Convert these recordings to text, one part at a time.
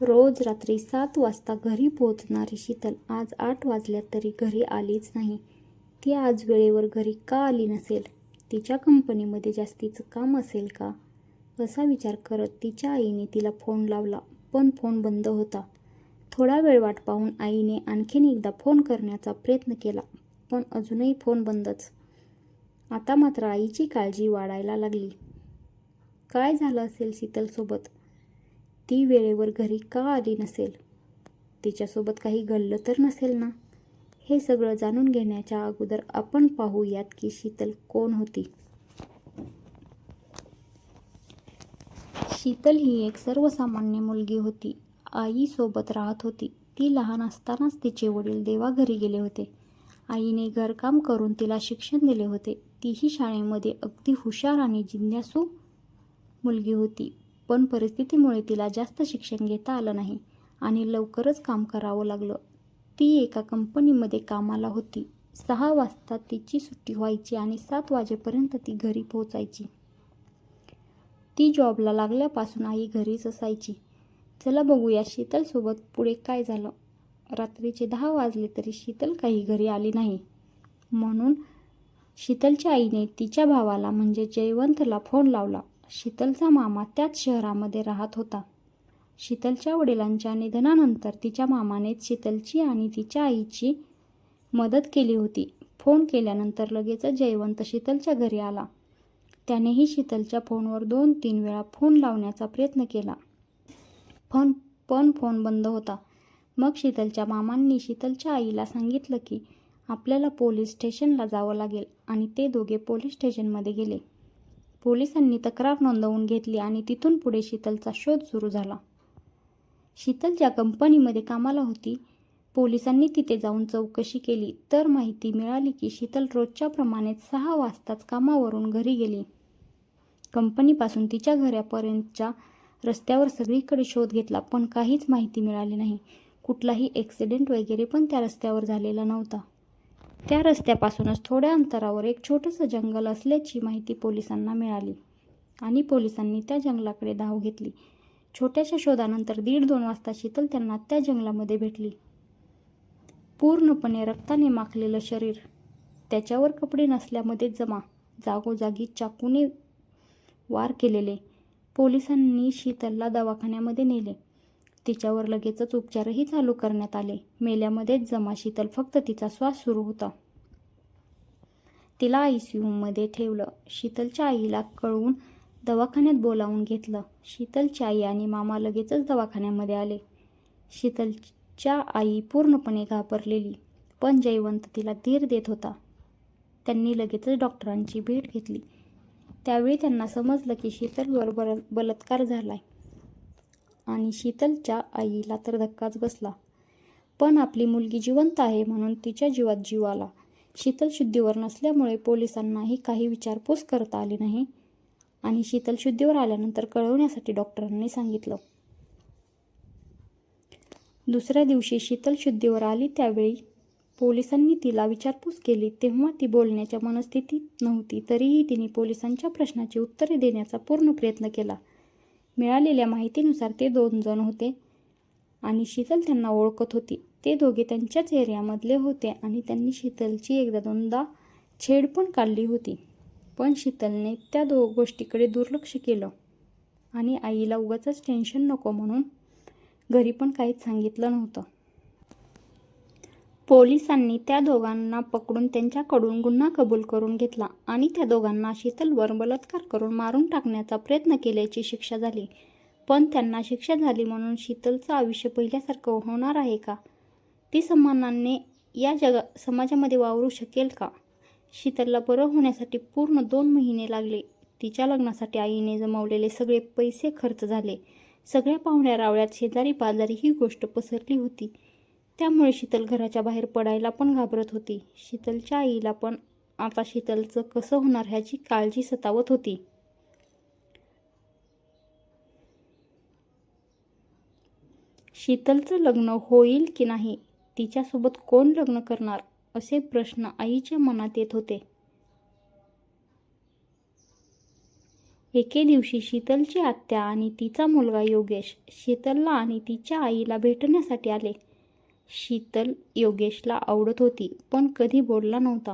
रोज रात्री 7 वाजता घरी पोहोचणारी शीतल आज 8 वाजल्या तरी घरी आलीच नाही. ती आज वेळेवर घरी का आली नसेल? तिच्या कंपनीमध्ये जास्तीचं काम असेल का? असा विचार करत तिच्या आईने तिला फोन लावला, पण फोन बंद होता. थोडा वेळ वाट पाहून आईने आणखीन एकदा फोन करण्याचा प्रयत्न केला, पण अजूनही फोन बंदच. आता मात्र आईची काळजी वाढायला लागली. काय झालं असेल शीतलसोबत? ती वेळेवर घरी का आली नसेल? तिच्यासोबत काही घडलं तर नसेल ना? हे सगळं जाणून घेण्याच्या अगोदर आपण पाहूयात की शीतल कोण होती. शीतल ही एक सर्वसामान्य मुलगी होती. आईसोबत राहत होती. ती लहान असतानाच तिचे वडील देवाघरी गेले होते. आईने घरकाम करून तिला शिक्षण दिले होते. तीही शाळेमध्ये अगदी हुशार आणि जिज्ञासू मुलगी होती. पण परिस्थितीमुळे तिला जास्त शिक्षण घेता आलं नाही आणि लवकरच काम करावं लागलं. ती एका कंपनीमध्ये कामाला होती. 6 वाजता तिची सुट्टी व्हायची आणि 7 वाजेपर्यंत ती घरी पोहोचायची. ती जॉबला लागल्यापासून आई घरीच असायची. चला बघूया शीतलसोबत पुढे काय झालं. रात्रीचे 10 वाजले तरी शीतल काही घरी आली नाही. म्हणून शीतलच्या आईने तिच्या भावाला म्हणजे जयवंतला फोन लावला. शीतलचा मामा त्याच शहरामध्ये राहत होता. शीतलच्या वडिलांच्या निधनानंतर तिच्या मामानेच शीतलची आणि तिच्या आईची मदत केली होती. फोन केल्यानंतर लगेचच जयवंत शीतलच्या घरी आला. त्यानेही शीतलच्या फोनवर 2-3 वेळा फोन लावण्याचा प्रयत्न केला, पण फोन बंद होता. मग शीतलच्या मामांनी शीतलच्या आईला सांगितलं की आपल्याला पोलीस स्टेशनला जावं लागेल आणि ते दोघे पोलीस स्टेशनमध्ये गेले. पोलिसांनी तक्रार नोंदवून घेतली आणि तिथून पुढे शीतलचा शोध सुरू झाला. शीतल ज्या कंपनीमध्ये कामाला होती, पोलिसांनी तिथे जाऊन चौकशी केली तर माहिती मिळाली की शीतल रोजच्या प्रमाणेच 6 वाजताच कामावरून घरी गेली. कंपनीपासून तिच्या घरापर्यंतच्या रस्त्यावर सगळीकडे शोध घेतला, पण काहीच माहिती मिळाली नाही. कुठलाही ॲक्सिडेंट वगैरे पण त्या रस्त्यावर झालेला नव्हता. त्या रस्त्यापासूनच थोड्या अंतरावर एक छोटंसं जंगल असल्याची माहिती पोलिसांना मिळाली आणि पोलिसांनी त्या जंगलाकडे धाव घेतली. छोट्याशा शोधानंतर 1:30-2 वाजता शीतल त्यांना त्या जंगलामध्ये भेटली. पूर्णपणे रक्ताने माखलेलं शरीर, त्याच्यावर कपडे नसल्यामध्ये जागोजागी चाकूने वार केलेले. पोलिसांनी शीतलला दवाखान्यामध्ये नेले. तिच्यावर लगेचच उपचारही चालू करण्यात आले. मेल्यामध्येच शीतल, फक्त तिचा श्वास सुरू होता. तिला ICUमध्ये ठेवलं. शीतलच्या आईला कळवून दवाखान्यात बोलावून घेतलं. शीतलची आई आणि मामा लगेचच दवाखान्यामध्ये आले. शीतलच्या आई पूर्णपणे घाबरलेली, पण जयवंत तिला धीर देत होता. त्यांनी लगेचच डॉक्टरांची भेट घेतली. त्यावेळी त्यांना समजलं की शीतलवर बलात्कार झालाय आणि शीतलच्या आईला तर धक्काच बसला. पण आपली मुलगी जिवंत आहे म्हणून तिच्या जीवात जीव आला. शीतल शुद्धीवर नसल्यामुळे पोलिसांनाही काही विचारपूस करता आली नाही आणि शीतल शुद्धीवर आल्यानंतर कळवण्यासाठी डॉक्टरांनी सांगितलं. दुसऱ्या दिवशी शीतल शुद्धीवर आली. त्यावेळी पोलिसांनी तिला विचारपूस केली तेव्हा ती बोलण्याच्या मनस्थितीत नव्हती. तरीही तिने पोलिसांच्या प्रश्नाची उत्तरे देण्याचा पूर्ण प्रयत्न केला. मिळालेल्या माहितीनुसार ते 2 जण होते आणि शीतल त्यांना ओळखत होती. ते दोघे त्यांच्याच एरियामधले होते आणि त्यांनी शीतलची 1-2दा छेड पण काढली होती. पण शीतलने त्या गोष्टीकडे दुर्लक्ष केलं आणि आईला उगाचच टेन्शन नको म्हणून घरी पण काहीच सांगितलं नव्हतं. पोलिसांनी त्या दोघांना पकडून त्यांच्याकडून गुन्हा कबूल करून घेतला आणि त्या दोघांना शीतलवर बलात्कार करून मारून टाकण्याचा प्रयत्न केल्याची शिक्षा झाली. पण त्यांना शिक्षा झाली म्हणून शीतलचं आयुष्य पहिल्यासारखं होणार आहे का? ती सन्मानाने या समाजामध्ये वावरू शकेल का? शीतलला बरं होण्यासाठी पूर्ण 2 महिने लागले. तिच्या लग्नासाठी आईने जमवलेले सगळे पैसे खर्च झाले. सगळ्या पाहुण्या रावळ्यात, शेजारी पाजारी ही गोष्ट पसरली होती. त्यामुळे शीतल घराच्या बाहेर पडायला पण घाबरत होती. शीतलच्या आईला पण आता शीतलचं कसं होणार ह्याची काळजी सतावत होती. शीतलचं लग्न होईल की नाही, तिच्यासोबत कोण लग्न करणार, असे प्रश्न आईच्या मनात येत होते. एके दिवशी शीतलची आत्या आणि तिचा मुलगा योगेश शीतलला आणि तिच्या आईला भेटण्यासाठी आले. शीतल योगेशला आवडत होती, पण कधी बोलला नव्हता.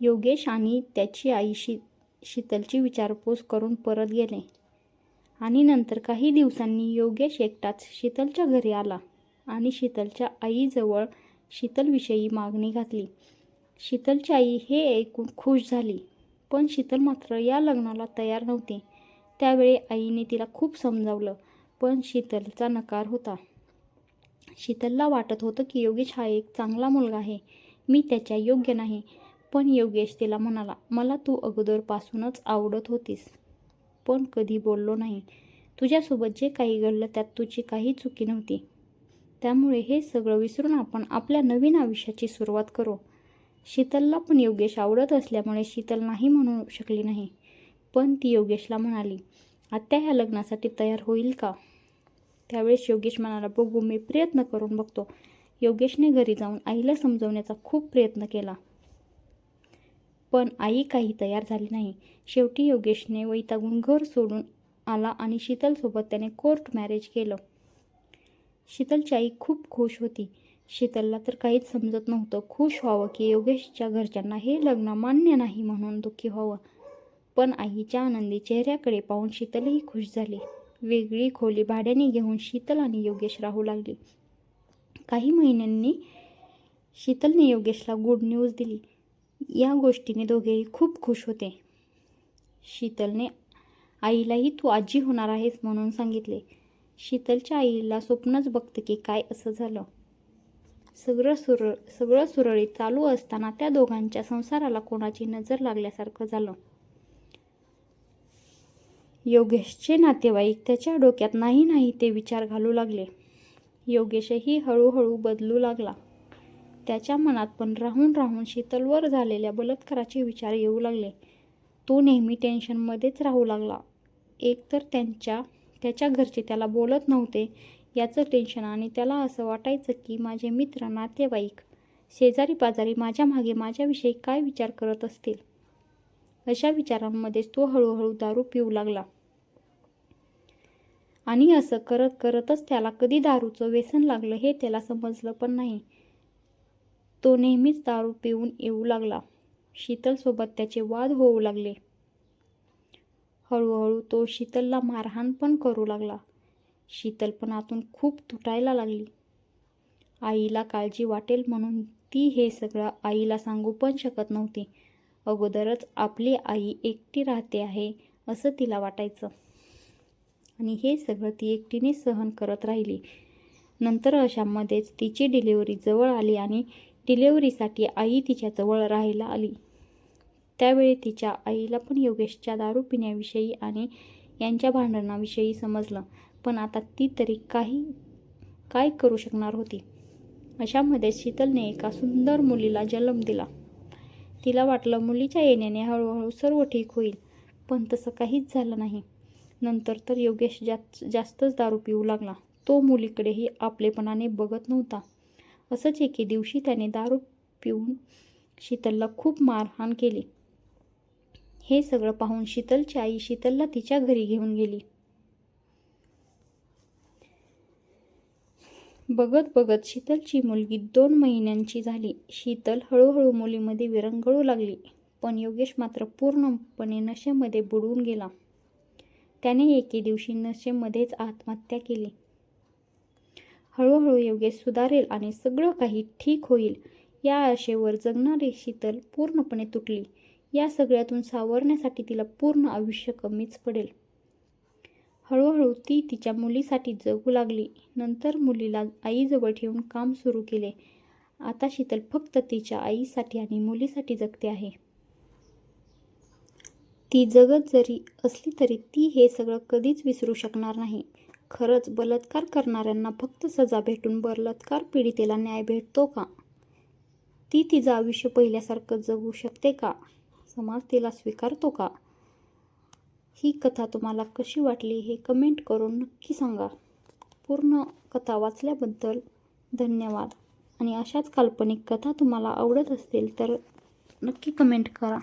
योगेश आणि त्याची आई शीतलची विचारपूस करून परत गेले आणि नंतर काही दिवसांनी योगेश एकटाच शीतलच्या घरी आला आणि शीतलच्या आईजवळ शीतलविषयी मागणी घातली. शीतलची आई हे ऐकून खुश झाली, पण शीतल मात्र या लग्नाला तयार नव्हती. त्यावेळी आईने तिला खूप समजावलं, पण शीतलचा नकार होता. शीतलला वाटत होतं की योगेश हा एक चांगला मुलगा आहे, मी त्याच्या योग्य नाही. पण योगेश तिला म्हणाला, मला तू अगोदरपासूनच आवडत होतीस, पण कधी बोललो नाही. तुझ्यासोबत जे काही घडलं त्यात तुझी काही चुकी नव्हती. त्यामुळे हे सगळं विसरून आपण आपल्या नवीन आयुष्याची सुरुवात करू. शीतलला पण योगेश आवडत असल्यामुळे शीतल नाही म्हणू शकली नाही. पण ती योगेशला म्हणाली, आत्या ह्या लग्नासाठी तयार होईल का? त्यावेळेस योगेश म्हणाला, बघू, मी प्रयत्न करून बघतो. योगेशने घरी जाऊन आईला समजवण्याचा खूप प्रयत्न केला, पण आई काही तयार झाली नाही. शेवटी योगेशने वैतागून घर सोडून आला आणि शीतलसोबत त्याने कोर्ट मॅरेज केलं. शीतलची आई खूप खुश होती. शीतलला तर काहीच समजत नव्हतं, खुश व्हावं की योगेशच्या घरच्यांना हे लग्न मान्य नाही म्हणून दुःखी व्हावं. पण आईच्या आनंदी चेहऱ्याकडे पाहून शीतलही खुश झाली. वेगळी खोली भाड्याने घेऊन शीतल आणि योगेश राहू लागले. काही महिन्यांनी शीतलने योगेशला गुड न्यूज दिली. या गोष्टीने दोघेही खूप खुश होते. शीतलने आईलाही तू आजी होणार आहेस म्हणून सांगितले. शीतलच्या आईला स्वप्नच बघते की काय असं झालं. सगळं सुरळीत चालू असताना त्या दोघांच्या संसाराला कोणाची नजर लागल्यासारखं झालं. योगेशचे नातेवाईक त्याच्या डोक्यात नाही ते विचार घालू लागले. योगेशही हळूहळू बदलू लागला. त्याच्या मनात पण राहून राहून शीतलवर झालेल्या बलात्काराचे विचार येऊ लागले. तो नेहमी टेन्शनमध्येच राहू लागला. एकतर त्याच्या घरचे त्याला बोलत नव्हते याचं टेन्शन, आणि त्याला असं वाटायचं की माझे मित्र, नातेवाईक, शेजारी पाजारी माझ्या मागे माझ्याविषयी काय विचार करत असतील. अशा विचारांमध्येच तो हळूहळू दारू पिऊ लागला. आणि असं करत करतच त्याला कधी दारूचं व्यसन लागलं हे त्याला समजलं पण नाही. तो नेहमीच दारू पिऊन येऊ लागला. शीतलसोबत त्याचे वाद होऊ लागले. हळूहळू तो शीतलला मारहाण पण करू लागला. शीतल पण आतून खूप तुटायला लागली. आईला काळजी वाटेल म्हणून ती हे सगळं आईला सांगू पण शकत नव्हती. अगोदरच आपली आई एकटी राहते आहे असं तिला वाटायचं, आणि हे सगळं ती एकटीने सहन करत राहिली. नंतर अशामध्येच तिची डिलिव्हरी जवळ आली आणि डिलिव्हरीसाठी आई तिच्याजवळ राहायला आली. त्यावेळी तिच्या आईला पण योगेशच्या दारू पिण्याविषयी आणि यांच्या भांडणाविषयी समजलं, पण आता ती तरी काय करू शकणार होती. अशामध्ये शीतलने एका सुंदर मुलीला जन्म दिला. तिला वाटलं मुलीच्या येण्याने हळूहळू सर्व ठीक होईल, पण तसं काहीच झालं नाही. नंतर तर योगेश जास्तच दारू पिऊ लागला. तो मुलीकडेही आपलेपणाने बघत नव्हता. असंच एके दिवशी त्याने दारू पिऊन शीतलला खूप मारहाण केली. हे सगळं पाहून शीतलची आई शीतलला तिच्या घरी घेऊन गेली. बघत बघत शीतलची मुलगी 2 महिन्यांची झाली. शीतल हळूहळू मुलीमध्ये विरंगुळू लागली, पण योगेश मात्र पूर्णपणे नशेमध्ये बुडून गेला. त्याने एके दिवशी नशेमध्येच आत्महत्या केली. हळूहळू योगेश सुधारेल आणि सगळं काही ठीक होईल या आशेवर जगणारी शीतल पूर्णपणे तुटली. या सगळ्यातून सावरण्यासाठी तिला पूर्ण आयुष्य कमीच पडेल. हळूहळू ती तिच्या मुलीसाठी जगू लागली. नंतर मुलीला आईजवळ ठेवून काम सुरू केले. आता शीतल फक्त तिच्या आईसाठी आणि मुलीसाठी जगते आहे. ती जगत जरी असली तरी ती हे सगळं कधीच विसरू शकणार नाही. खरंच बलात्कार करणाऱ्यांना फक्त सजा भेटून बलात्कार पीडितेला न्याय भेटतो का? ती तिचं आयुष्य पहिल्यासारखं जगू शकते का? समाज तिला स्वीकारतो का? ही कथा तुम्हाला कशी वाटली हे कमेंट करून नक्की सांगा. पूर्ण कथा वाचल्याबद्दल धन्यवाद. आणि अशाच काल्पनिक कथा तुम्हाला आवडत असतील तर नक्की कमेंट करा.